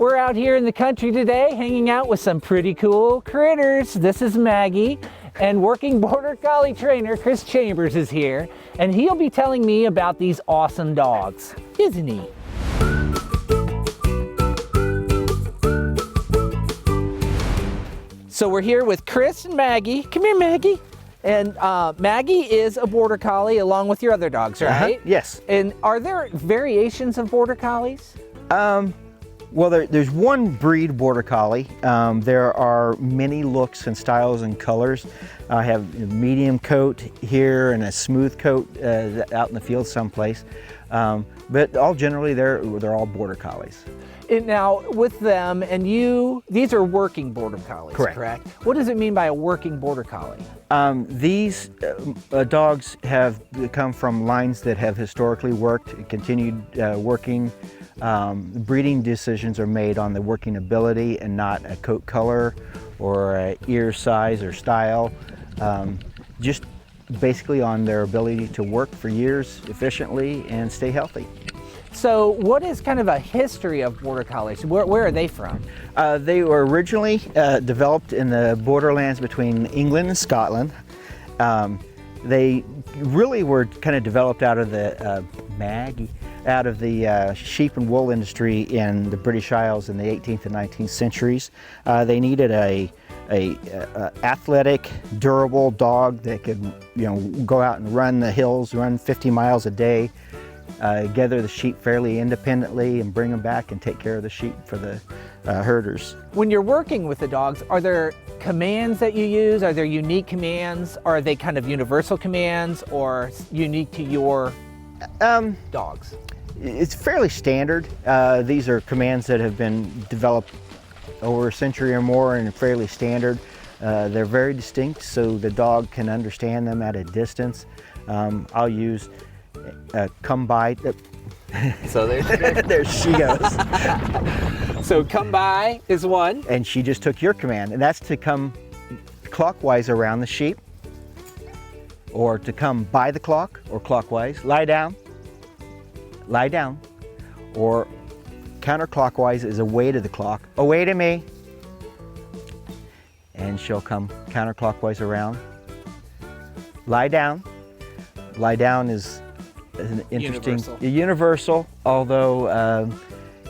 We're out here in the country today hanging out with some pretty cool critters. This is Maggie, and working Border Collie trainer Chris Chambers is here, and he'll be telling me about these awesome dogs, isn't he? So we're here with Chris and Maggie. Come here, Maggie. And Maggie is a Border Collie along with your other dogs, right? Yes. And are there variations of Border Collies? Well, there's one breed Border Collie. There are many looks and styles and colors. I have a medium coat here and a smooth coat out in the field someplace. But all generally, they're all Border Collies. And now, with them and you, these are working Border Collies, correct? What does it mean by a working Border Collie? These dogs have come from lines that have historically worked and continued working. Breeding decisions are made on the working ability and not a coat color or ear size or style. Just basically on their ability to work for years efficiently and stay healthy. So what is kind of a history of Border Collies? Where are they from? They were originally developed in the borderlands between England and Scotland. They really were kind of developed out of the sheep and wool industry in the British Isles in the 18th and 19th centuries. They needed a athletic, durable dog that could, go out and run the hills, run 50 miles a day, gather the sheep fairly independently and bring them back and take care of the sheep for the herders. When you're working with the dogs, are there commands that you use? Are there unique commands? Are they kind of universal commands or unique to your dogs? It's fairly standard. These are commands that have been developed over a century or more and fairly standard. They're very distinct so the dog can understand them at a distance. I'll use come by. So there she goes. So come by is one. And she just took your command, and that's to come clockwise around the sheep, or to come by the clock or clockwise. Lie down, or counterclockwise is away to the clock. Away to me. And she'll come counterclockwise around. Lie down. Lie down is an interesting, universal, although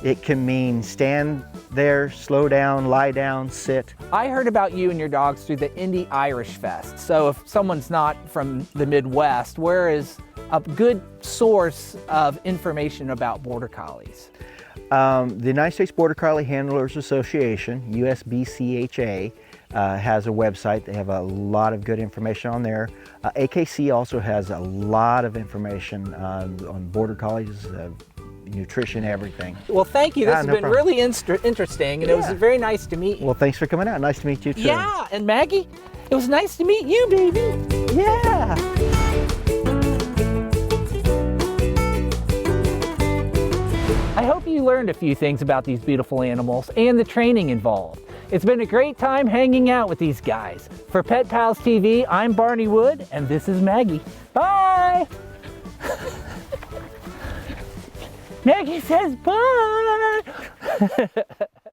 it can mean stand there, slow down, lie down, sit. I heard about you and your dogs through the Indy Irish Fest. So if someone's not from the Midwest, where is a good source of information about Border Collies? The United States Border Collie Handlers Association, USBCHA, has a website. They have a lot of good information on there. AKC also has a lot of information on Border Collies, nutrition, everything. Well, thank you. This has been really interesting, and it was very nice to meet you. Well, thanks for coming out. Nice to meet you too. Yeah, and Maggie, it was nice to meet you, baby. Yeah. I hope you learned a few things about these beautiful animals and the training involved. It's been a great time hanging out with these guys. For Pet Pals TV, I'm Barney Wood, and this is Maggie. Bye! Maggie says bye!